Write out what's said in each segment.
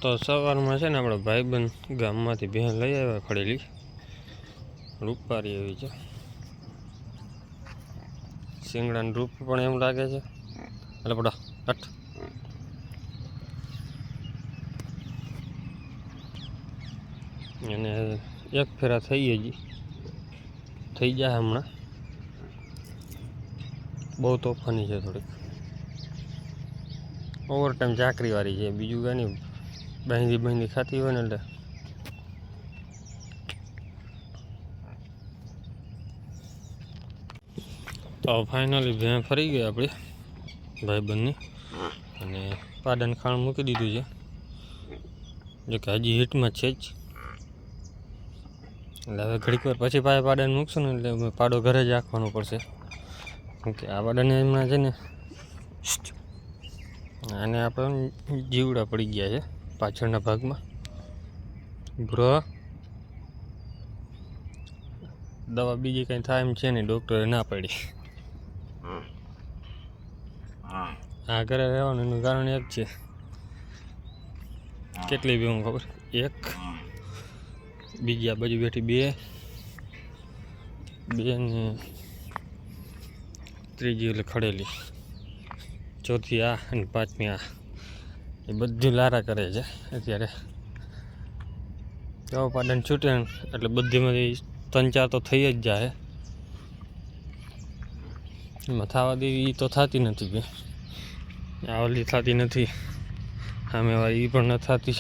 તો સવારમાં છે ને આપણે ભાઈબંધ ગામમાંથી ભેં લઈ આવ્યા ખડેલી રૂપારી એવી છે. શિંગડાનું રૂપ પણ એમ લાગે છે. એટલે પડા હટ. અને એક ફેરા થઈ જાય હમણાં. બહુ તોફાની છે થોડીક. ઓવર ટાઈમ ચાકરી વાળી છે, બીજું કાંઈ નહીં. બાંધી ખાતી હોય ને એટલે તો ફાઇનલી ભેં ફરી ગઈ આપણે ભાઈબંધની, અને પાડાને ખાણ મૂકી દીધું છે. જો કે હજી હીટમાં છે જ. એટલે હવે ઘડીક વાર પછી પાડાને મૂકશું ને એટલે પાડો ઘરે જ રાખવાનો પડશે. કેમ કે આ પાડાને હમણાં છે ને આને આપણે જીવડા પડી ગયા છે પાછળના ભાગમાં. બ્રો દવા બીજી કંઈ થાય એમ છે નહીં, ડૉક્ટરે ના પાડી. આ ઘરે રહેવાનું એનું કારણ એક છે. કેટલી બી હું ખબર, એક બીજી આ બાજુ બેઠી બે ને ત્રીજી એટલે ખડેલી, ચોથી આ અને પાંચમી આ. એ બધું લારા કરે છે અત્યારે. જો પાડાને છૂટે એટલે બધીમાંથી 3-4 તો થઈ જ જાય. એમાં થવા દેવી એ તો થતી નથી બે. આ ઓલી થતી નથી, સામે વાળી એ પણ ન થતી.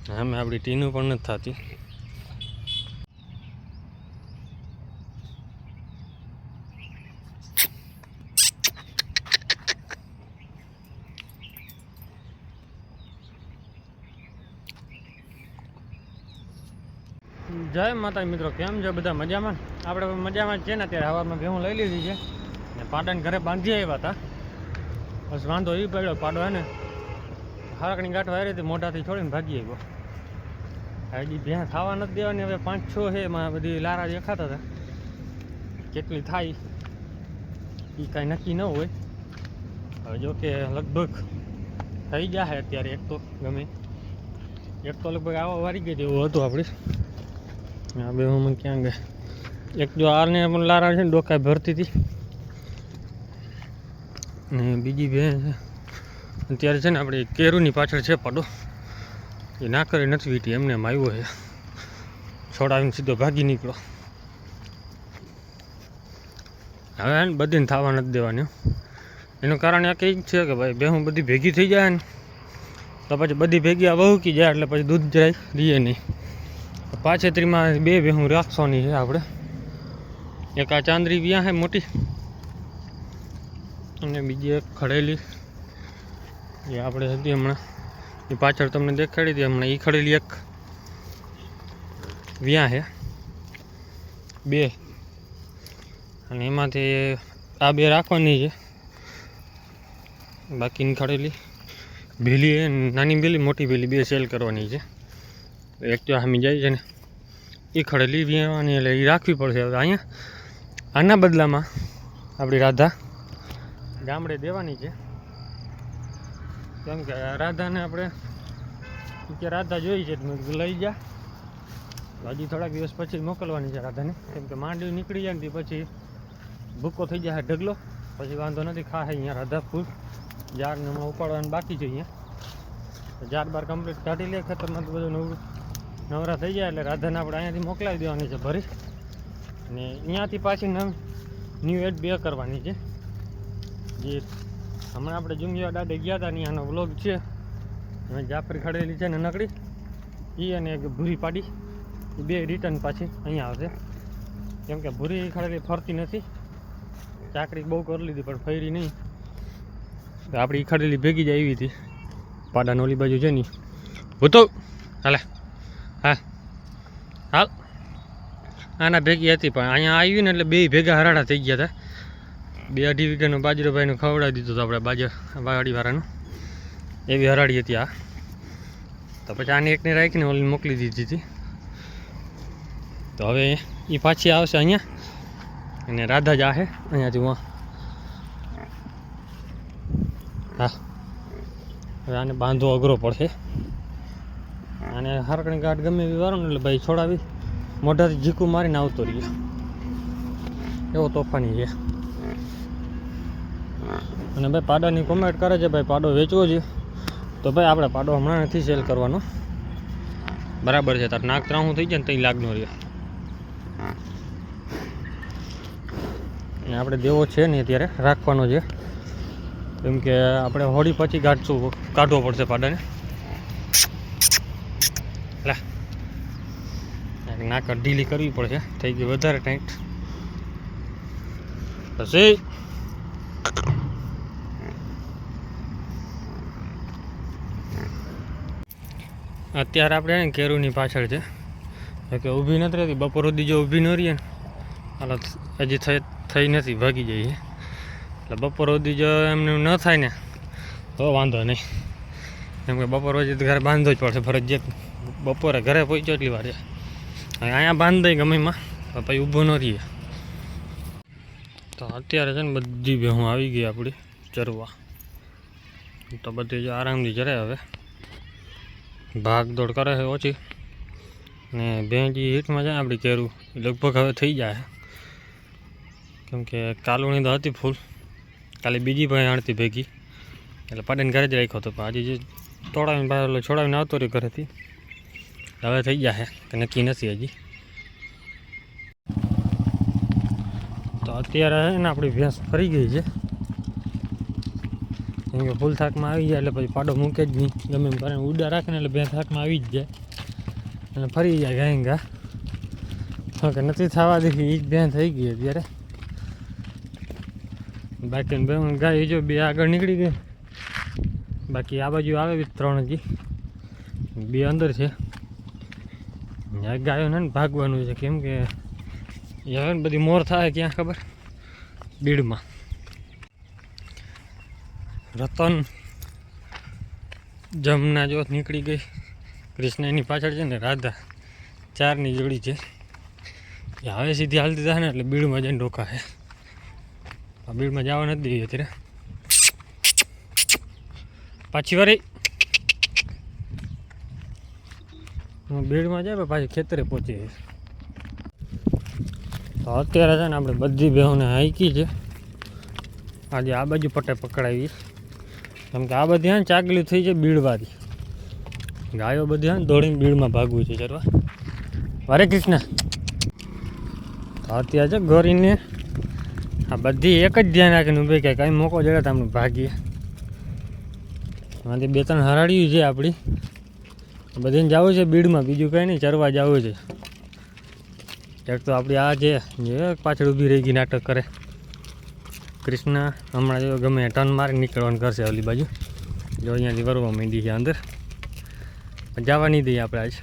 સામે આપણી ટીનું પણ નથી થતી. જય માતા મિત્રો, કેમ છે બધા? મજામાં? આપણે મજામાં જ છે ને. અત્યારે હવામાં ભેહું લઈ લીધી છે ને પાડાને ઘરે બાંધી આવ્યા હતા. બસ વાંધો એ પડ્યો, પાડો હે ને હારકની ગાંઠ વાયરી હતી, મોઢાથી છોડીને ભાગી આવ્યો. હજી ભેં ખાવા નથી દેવાની. હવે 5-6 છે, એમાં બધી લારા દેખાતા હતા. કેટલી થાય એ કાંઈ નક્કી ન હોય. હવે જો કે લગભગ થઈ જાય અત્યારે. એક તો ગમે એક તો લગભગ આવા વારી ગઈ એવું હતું આપણી. આ બે હું ક્યાં ગયા? એક જો આરને પણ લારા છે ને ડોકા ભરતી હતી, ને બીજી બે છે અત્યારે છે ને આપણે કેરુની પાછળ છે પાડો. એ ના કરી નથી વીટી, એમને એમ આવ્યો છે. છોડાવીને સીધો ભાગી નીકળો. હવે ને બધીને થવા નથી દેવાની. એનું કારણ એક જ છે કે ભાઈ ભેહું બધી ભેગી થઈ જાય ને તો પછી બધી ભેગી આ વહુકી જાય એટલે પછી દૂધ જરાય દઈએ નહીં. પાછેત્રીમાં 2 ભેહું રાખવાની છે આપણે. એક આ ચાંદરી વ્યા છે મોટી, અને બીજી એક ખડેલી એ આપણે હતી હમણાં. એ પાછળ તમને દેખાડી હતી હમણાં. એ ખડેલી એક વ્યા છે 2, અને એમાંથી આ 2 રાખવાની છે. બાકીની ખડેલી ભેલી નાની ભેલી મોટી ભેલી 2 સેલ કરવાની છે. એક જો સામી જાય છે ને એ ખડેલી વ્યાવાની, એટલે એ રાખવી પડશે. હવે અહીંયા આના બદલામાં આપણી રાધા ગામડે દેવાની છે. કેમ કે રાધાને આપણે કે રાધા જોઈ છે લઈ જા. હજી થોડાક દિવસ પછી મોકલવાની છે રાધાને. કેમ કે માંડવી નીકળી જાય ને પછી ભૂકો થઈ જાય ઢગલો, પછી વાંધો નથી. ખાય અહીંયા રાધા ફૂલ ઝાડને હમણાં ઉપાડવાનું બાકી છે. અહીંયા ઝાડ બાર કમ્પ્લીટ કાઢી લે, ખેતરમાં તો બધું નવરા થઈ જાય એટલે રાધાને આપણે અહીંયાથી મોકલાવી દેવાની છે ભરી. અને અહીંયાથી પાછી ન્યૂ એડ 2 કરવાની છે. જે હમણાં આપણે જુંગિયા દાડે ગયા હતા ત્યાંનો વ્લોગ છે. હવે જાફરી ખડેલી છે ને નકડી એ, અને એક ભૂરી પાડી, એ 2 રિટર્ન પાછી અહીંયા આવશે. કેમ કે ભૂરી ખડેલી ફરતી નથી. ચાકરી બહુ કરી લીધી પણ ફરી નહીં. તો આપણી ખડેલી ભેગી જાય એવી હતી. પાડાનો ઓલી બાજુ છે નહીં ભૂતો હાલે. હા હાલ આના ભેગી હતી, પણ અહીંયા આવી ને એટલે 2 ભેગા હરાડા થઈ ગયા હતા. 2-2.5 વીઘાનો બાજરો ભાઈનું ખવડાવી દીધું હતું આપણે વાડીવાળાનું. એવી હરાડી હતી આ. તો પછી આની એકને રાખીને ઓલી મોકલી દીધી હતી. તો હવે એ પાછી આવશે અહીંયા, અને રાધા જ આશે અહીંયાથી. હા હવે આને બાંધવો અઘરો પડશે. અને હારકણી ગાંઠ ગમે એવી વારો ને એટલે ભાઈ છોડાવી મોઢાથી ઝીકું મારીને આવતો રહ્યો, એવો તોફાની છે. અને ભાઈ પાડાની કોમેન્ટ કરે છે ભાઈ પાડો વેચવો છે, તો ભાઈ આપણે પાડો હમણાં નથી સેલ કરવાનો, બરાબર છે. તાર નાક ત્રાહું થઈ જાય ને તઈ લાગનો રહ્યો. અને આપણે દેવો છે ને અત્યારે રાખવાનો છે, કેમ કે આપણે હોળી પછી કાઢવો પડશે પાડાને. નાક ઢીલી કરવી પડશે, થઈ ગઈ વધારે ટાઈટ. પછી અત્યારે આપણે કેરુની પાછળ છે કે ઊભી નથી રહેતી. બપોર સુધી જો ઊભી ન રહીએ ને હાલત હજી થઈ નથી, ભાગી જઈએ. એટલે બપોર સુધી જો એમને ન થાય ને તો વાંધો નહીં, કેમ કે બપોર પછી ઘરે બાંધવો જ પડશે ફરજિયાત. બપોરે ઘરે પહોંચ્યો એટલી વાર અહીંયા બાંધ દઈ ગમેમાં, પછી ઊભો ન રહીએ. તો અત્યારે છે ને બધી ભેહું આવી ગઈ આપણી ચરવા, તો બધી જો આરામથી ચરે. હવે ભાગ દોડ કરે છે ઓછી, ને ભેંજી હીટમાં જાય આપણી કેરું લગભગ હવે થઈ જાય, કેમ કે કાલુણી તો હતી ફૂલ, કાલે બીજી ભાઈ આણતી ભેગી, એટલે પાડીને ઘરે જ રાખ્યો હતો. પણ આજે જે તોડાવીને બહાર છોડાવીને આવતો રહ્યો ઘરેથી, હવે થઈ જાય કે નક્કી નથી હજી. તો અત્યારે ને આપણી ભેંસ ફરી ગઈ છે, કેમ કે ફૂલ થાકમાં આવી જાય એટલે પછી પાડો મૂકે જ નહીં, ગમે એમ કરે ઉડા રાખે ને એટલે ભેંસ થાકમાં આવી જ જાય અને ફરી જાય ગાય ગા. કે નથી થવા દેખી એ જ ભેંસ થઈ ગઈ અત્યારે. બાકી બે ગાય જો બે આગળ નીકળી ગઈ, બાકી આ બાજુ આવે 3 હજી, 2 અંદર છે. ગાયોને ભાગવાનું છે, કેમ કે હવે બધી મોર થાય ક્યાં ખબર. બીડમાં રતન જમના જો નીકળી ગઈ, કૃષ્ણ એની પાછળ છે ને રાધા, 4ની જોડી છે. એ હવે સીધી હાલતી થાય ને એટલે બીડમાં જઈને ડોકા છે. આ બીડમાં જવા નથી દઈએ અત્યારે, પાછી વારી બીડમાં જાય પાછી ખેતરે પહોંચી. તો અત્યારે છે ને આપણે બધી બેહોને હાઈકી છે. આજે આ બાજુ પટ્ટે પકડાવી, કેમ કે આ બધી હા ચાગલી થઈ છે બીડવાળી. ગાયો બધી હા દોડીને બીડમાં ભાગવું છે ચરવા. હરે કૃષ્ણ. તો અત્યારે છે ગોરીને આ બધી એક જ ધ્યાન રાખીને ઊભી કે કંઈ મોકો જડે તો આપણે ભાગીએ. આમાંથી 2-3 હરાડ્યું છે આપણી, બધાને જવું છે બીડમાં, બીજું કંઈ નહીં, ચરવા જવું છે. એક તો આપણી આ છે જે પાછળ ઊભી રહી ગઈ નાટક કરે. કૃષ્ણ હમણાં જો ગમે ટર્ન મારી નીકળવાનું કરશે ઓલી બાજુ, જો અહીંયાથી વરવા માંડી છે અંદર. જવા નહીં દઈએ આપણે આજ,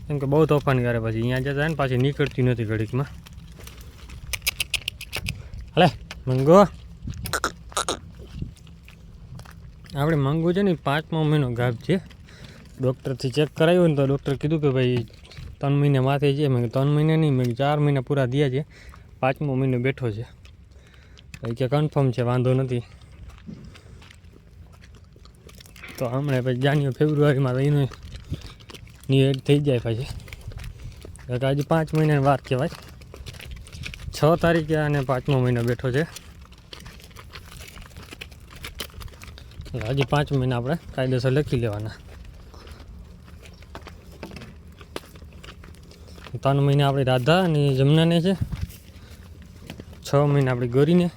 કેમ કે બહુ તોફાન કરે, પછી અહીંયા જતા ને પાછી નીકળતી નથી ઘડીકમાં. હલે મંગો, આપણે મંગુ છે ને 5મો મહિનો ગાભ છે. ડૉક્ટરથી ચેક કરાવ્યું ને તો ડૉક્ટર કીધું કે ભાઈ 3 મહિને માથે છે. મેં 3 મહિના નહીં, મેં 4 મહિના પૂરા થયા છે, 5મો મહિનો બેઠો છે. કે કન્ફર્મ છે, વાંધો નથી. તો હમણાં પછી જાન્યુઆરી ફેબ્રુઆરીમાં એનું એડ થઈ જાય પછી. હજી 5 મહિનાની વાર કહેવાય. 6 તારીખે અને 5મો મહિનો બેઠો છે. હજી 5 મહિના આપણે કાયદેસર લખી લેવાના. 3 મહિના આપણી રાધા અને જમનાને છે, 6 મહિના આપણી ગોરીને,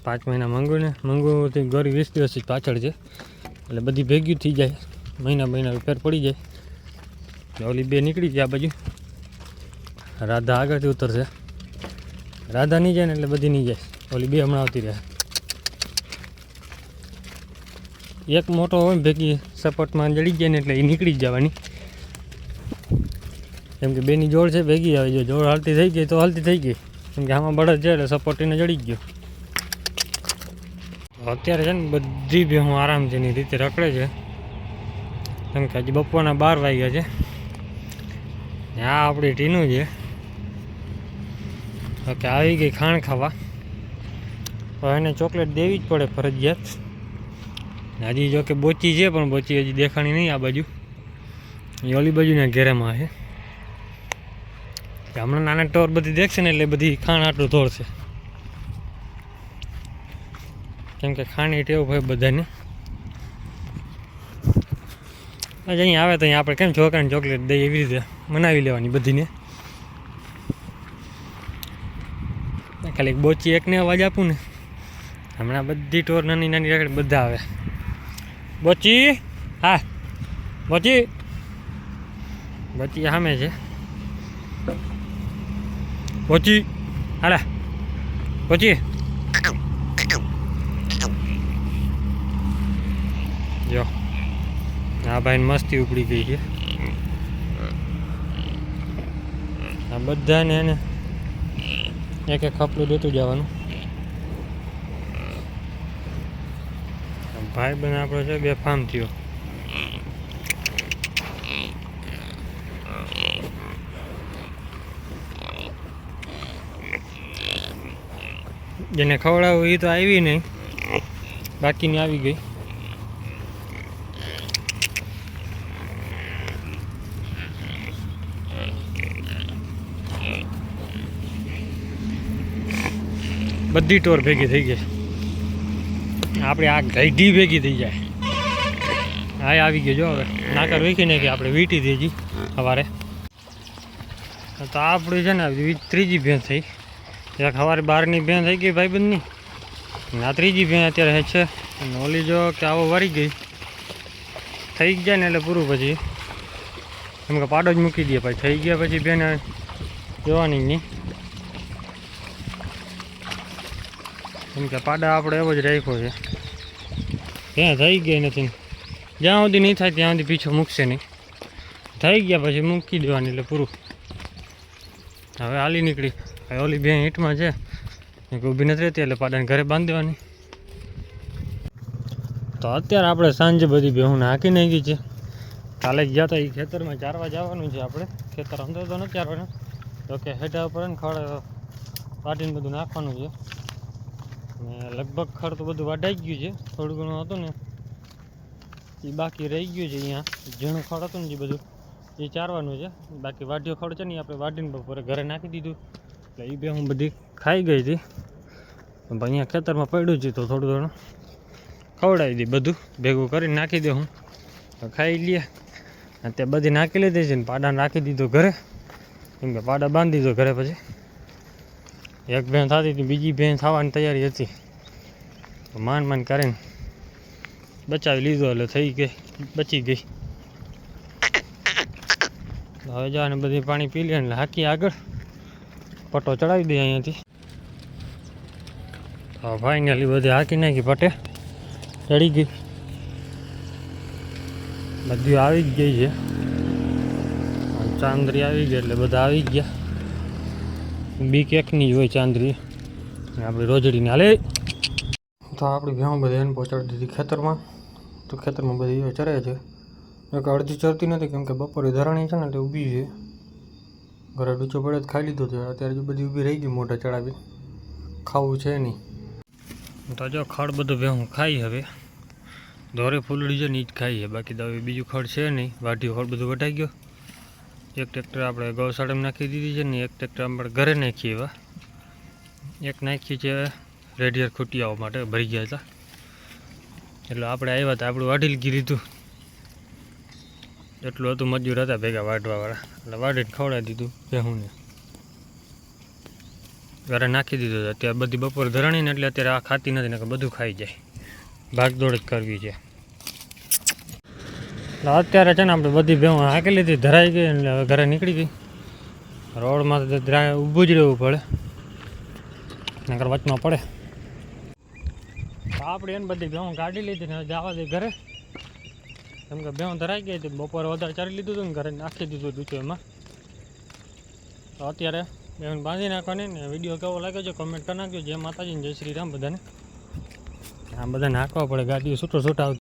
5 મહિના મંગુને. મંગુથી ગોરી 20 દિવસથી પાછળ છે, એટલે બધી ભેગી થઈ જાય, મહિના ફેર પડી જાય. ઓલી 2 નીકળી જાય આ બાજુ, રાધા આગળથી ઉતરશે. રાધા નહીં જાય ને એટલે બધી નહીં જાય, ઓલી 2 હમણાં આવતી રહે. એક મોટો હોય ભેગી સપોર્ટમાં જડી જાય ને એટલે એ નીકળી જ જવાની, કેમ કે 2ની જોડ છે ભેગી આવે. જો જોડ હાલતી થઈ ગઈ તો હાલતી થઈ ગઈ, કેમ કે આમાં બળદ છે એટલે સપોર્ટ એને જડી ગયો. અત્યારે છે ને બધી ભેહું આરામથી એની રીતે રખડે છે, કેમ કે હજી બપોરના 12 વાગ્યા છે. આ આપણી ટીનું છે, ઓકે આવી ગઈ ખાણ ખાવા. તો એને ચોકલેટ દેવી જ પડે ફરજિયાત, હજી જો કે બોચી છે પણ બોચી હજી દેખાણી નહીં આ બાજુ. એ ઓલી બાજુના ઘેરામાં છે. હમણાં નાના ટોર બધી દેખશે ને એટલે બધી ખાણ આટલું તોડશે. કેમ કે ખાણી ટેવ હોય બધાને. આજે અહીં આવે તો અહીં આપણે કેમ છોકરાને ચોકલેટ દઈએ એવી રીતે મનાવી લેવાની બધીને. ખાલી એક બોચી એકને અવાજ આપું ને હમણાં બધી ટોર નાની નાની રાખે બધા આવે. બોચી હા બોચી બોચી સામે છે. બોચી હાલા બોચી જો આ ભાઈને મસ્તી ઉપડી ગઈ છે. આ બધાને એને એક એક ખપલું દેતું જવાનું. ભાઈ બન આપણો છે બે ફાર્મ થયો. જેને ખવડાવું એ તો આવી નહીં, બાકીની આવી ગઈ. બધી ટોર ભેગી થઈ ગઈ. આપણે આ ગાઈડી ભેગી થઈ જાય. હા આવી ગયો જો હવે નાકર વેખીને કે આપણે વીટી દેજી સવારે. તો આપણી છે ને ત્રીજી ભેંસ થઈ. એક સવારે 12ની ભેંસ થઈ ગઈ ભાઈબંધની. આ ત્રીજી ભેંસ અત્યારે છે. અને ઓલી જો કે આવો વારી ગઈ થઈ જાય ને એટલે પૂરું. પછી એમ કે પાડો જ મૂકી દે. પછી થઈ ગયા પછી બેન જોવાની નહીં. કેમ કે પાડા આપણે એવો જ રાખ્યો છે. ત્યાં થઈ ગઈ નથી. જ્યાં સુધી નહીં થાય ત્યાં સુધી પીછો મૂકશે નહીં. થઈ ગયા પછી મૂકી દેવાની એટલે પૂરું. હવે હાલી નીકળી. ઓલી બે ઈંટમાં છે ઊભી નથી રહેતી એટલે પાડાને ઘરે બાંધી દેવાની. તો અત્યારે આપણે સાંજે બધી બેહુને હાંકી નાખી છે. કાલે ગયા હતા એ ખેતરમાં ચારવા જવાનું છે આપણે. ખેતર અંદર તો નથી ચારવાના, તો કે હેઠા ઉપર ને ખડ વાટીને બધું નાખવાનું છે. ને લગભગ ખડ તો બધું વાઢાઈ ગયું છે. થોડું ઘણું હતું ને એ બાકી રહી ગયું છે. અહીંયા ઝીણું ખડ હતું ને જે બધું એ ચારવાનું છે. બાકી વાઢ્યો ખડ છે ને આપણે વાઢીને બપોરે ઘરે નાખી દીધું. એટલે એ બે હું બધી ખાઈ ગઈ હતી. અહીંયા ખેતરમાં પડ્યું છે તો થોડું ઘણું ખવડાવી દઈ. બધું ભેગું કરીને નાખી દે હું તો ખાઈ લઈએ. તે બધી નાખી લીધી છે ને પાડાને રાખી દીધો ઘરે. કેમ કે પાડા બાંધી દીધો ઘરે. પછી એક ભેંસ થતી હતી, બીજી ભેંસ થવાની તૈયારી હતી. તો માંડ કરીને બચાવી લીધો એટલે થઈ ગઈ, બચી ગઈ. હવે જાને બધી પાણી પી લે એટલે હાકી આગળ પટ્ટો ચડાવી દે અહીંયાથી. તો ફાઇનલી બધી હાકી નાખી, પટ્ટે ચડી ગઈ. બધી આવી જ ગઈ છે. ચાંદરી આવી ગઈ એટલે બધા આવી ગયા. બીક એકની જ હોય ચાંદરી. આપણી રોજડીને હાલે. તો આપણી ભેં બધી એને પહોંચાડી દીધી ખેતરમાં. તો ખેતરમાં બધી ચરે છે. એક અડધી ચરતી નથી કેમ કે બપોરે ધરાણી છે ને એટલે ઊભી છે. ઘરે ડૂચો પડે જ ખાઈ લીધો છે. અત્યારે જો બધી ઊભી રહી ગઈ મોઢા ચડાવી. ખાવું છે નહીં. તો જો ખડ બધું ભેં ખાઈ. હવે દોરે ફૂલડી છે ને એ જ ખાઈ છે. બાકી તો હવે બીજું ખડ છે નહીં. વાઢ્યું ખડ બધું વટાઈ ગયો. એક ટ્રેક્ટર આપણે ગૌશાળામાં નાખી દીધી છે ને એક ટ્રેક્ટર આપણે ઘરે નાખીએ. એવા એક નાખી છે રેડિયર ખૂટિયાઓ માટે ભરી ગયા હતા. એટલે આપણે આવ્યા હતા, આપણું વાઢી લીધું. એટલું હતું મજૂર હતા ભેગા વાઢવાવાળા એટલે વાઢીને ખવડાવી દીધું ભેહુંને. ઘરે નાખી દીધું હતું. અત્યારે બધી બપોર ધરાણીને એટલે અત્યારે આ ખાતી નથી ને બધું ખાઈ જાય. ભાગદોડ જ કરવી છે. એટલે અત્યારે છે ને આપણે બધી ભેહું હાંકી લીધી, ધરાઈ ગઈ એટલે હવે ઘરે નીકળી ગઈ. રોડમાં તો ઊભું જ રહેવું પડે, નકર વચમાં પડે. આપણે એને બધી ભેહું કાઢી લીધી ને જવા દે ઘરે. કેમ કે ભેહું ધરાઈ ગઈ હતી. બપોરે વધારે ચારી લીધું હતું ને ઘરે નાખી દીધું ડૂચો એમાં. તો અત્યારે ભેહું બાંધી નાખવાની ને. વિડીયો કેવો લાગ્યો છે કમેન્ટ કરી નાખજો. જય માતાજી, જય શ્રી રામ બધાને. આ બધાને હાંકવા પડે, ગાડીઓ છૂટો છૂટા